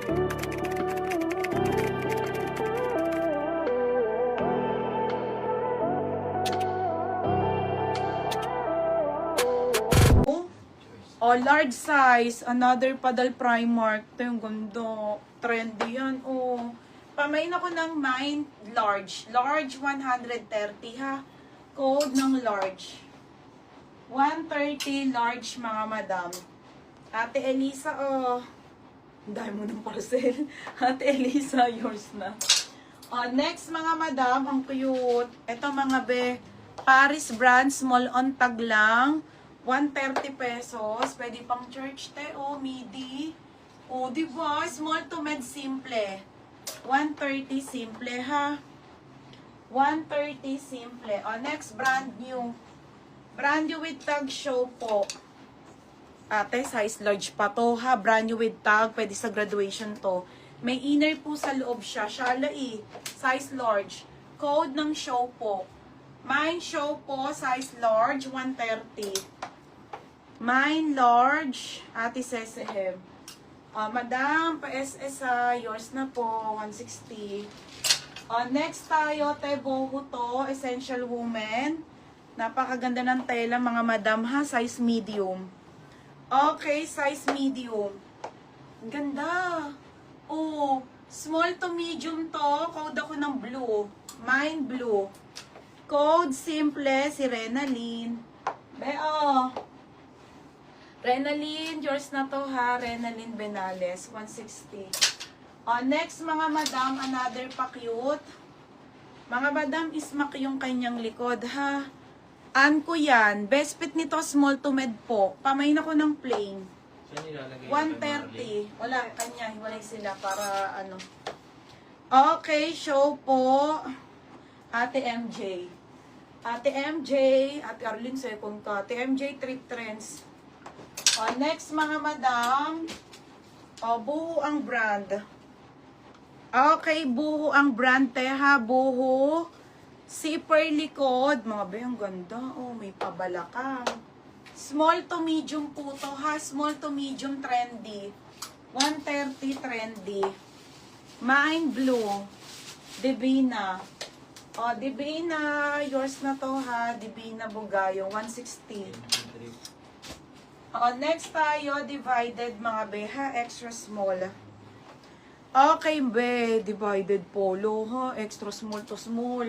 Oh, large size. Another Padal Primark. Ito yung ganda. Trendy yan. Oh. Pamain ako ng mine large. Large 130 ha. Code ng large. 130 large mga madam. Ate Elisa, oh. Ang dami mo ng parcel. Ate Elisa, yours na. Next mga madam, ang cute. Ito mga be. Paris brand, small on tag lang. 130 pesos. Pwede pang church te. O, midi. O, diba? Small to med simple. 130 simple, ha? 130 simple. O, next, brand new. Brand new with tag show po. Ate, size large pa to, ha? Brand new with tag. Pwede sa graduation to. May inner po sa loob siya. Shalai. Size large. Code ng show po. Mine show po, size large, 130. Mine large, Ate Sesehem. Madam, pa-SS yours na po, 160. Next tayo, Teboho to, Essential Woman. Napakaganda ng tela, mga madam ha, size medium. Okay, size medium. Ganda. Oh, small to medium to, code ako ng blue. Mine blue. Code simple, si Renalyn. Renalyn, yours na to ha. Renalyn Benales, 160. Next mga madam, another pa cute. Mga madam, ismak yung kanyang likod ha. Ko yan. Best fit nito, small to med po. Pamain ako ng plain. 130. Wala, kanya. Hiwalay sila para ano. Okay, show po. Ate MJ. Ate MJ. Ate Arlene, second ka. Ate MJ, Trip Trends. Next mga madam. Buho ang brand. Okay, buho ang brand te ha. Buho. Zipper likod. Mga ba yung ganda. Oh, may pabalakang. Small to medium po to ha. Small to medium trendy. 130 trendy. Mine blue. Divina. Divina. Yours na to ha. Divina Bugayo. 160. Next tayo, divided mga beha, extra small. Okay, be, divided polo, ha, extra small to small.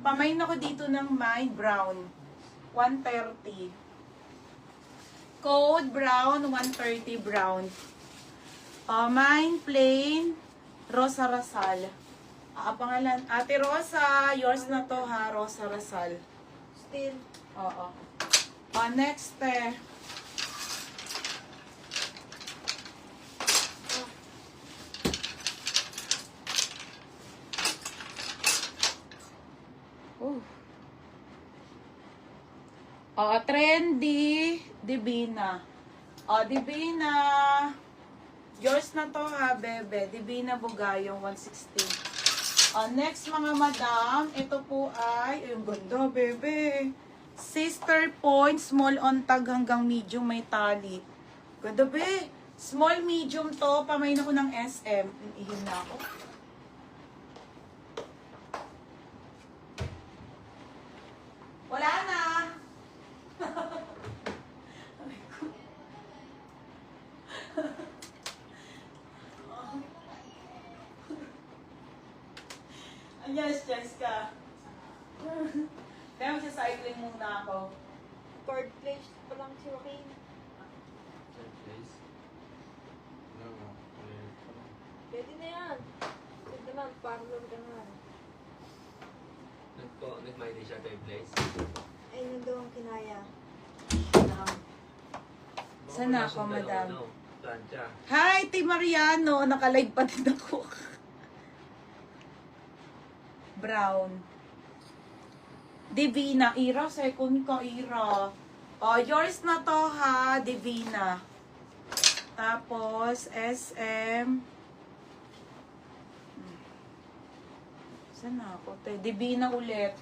Pamain ako dito ng my brown, 130. Code brown, 130 brown. Mine plain, Rosa Rasal. Pangalan, Ate Rosa, yours na to ha, Rosa Rasal. Still. Oo. Next, trendy, Divina. Divina. Yours na to ha, bebe. Divina Bugayong, 160. Next mga madam, ito po ay, yung ganda, bebe. Sister point, small on tag hanggang medium, may tali. Ganda, be. Small, medium to, pamain ako ng SM. Ihim na ako. Wala na. Yes, Jessica. Kaya magsa-cycling muna ako. Third place pa lang si Joaquin. Third place? No. Pwede na yan. Pwede naman, parlor ka naman. Nag-mighty siya third place? Ay, yun daw ang kinaya. Saan ako, madam? Plancha. Hi, T. Mariano. Nakalive pa din ako. Brown. Divina. Ira, second ka, Ira. Yours na to ha, Divina. Tapos, SM. Saan na ako? Divina ulit.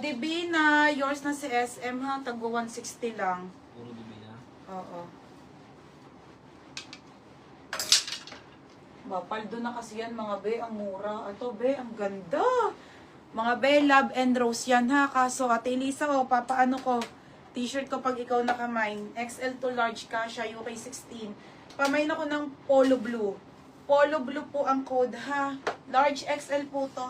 Divina. Yours na si SM ha. Tago 160 lang. Puro bibina. Oo. Mapaldo na kasi yan mga be, ang mura. Ito be, ang ganda. Mga be, love and rose yan ha. Kaso Ate Elisa, papaano ko? T-shirt ko pag ikaw nakamine. XL to large ka siya, UK 16. Pamain ako ng polo blue. Polo blue po ang code ha. Large XL po to.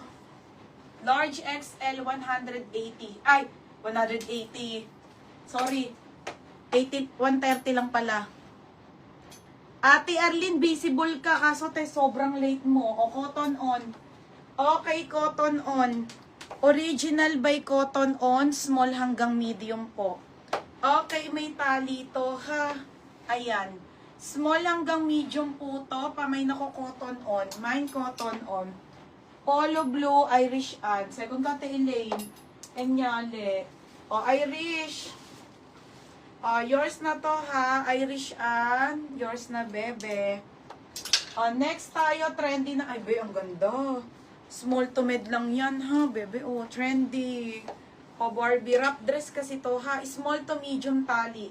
Large XL 180. Ay, 180. Sorry. 130 lang pala. Ate Arlene, visible ka. Kaso te, sobrang late mo. O, cotton on. Okay, cotton on. Original by cotton on. Small hanggang medium po. Okay, may tali to ha. Ayan. Small hanggang medium po to. Pamay na ko cotton on. Mine cotton on. Polo blue, Irish Ann. Second ka, Ate Elaine. Enyale. O, Irish. Yours na to ha, Irish Ann. Yours na, bebe. Next tayo, trendy na. Ay, be, ang ganda. Small to mid lang yan ha, bebe. Trendy. Barbie wrap dress kasi to ha. Small to medium tali.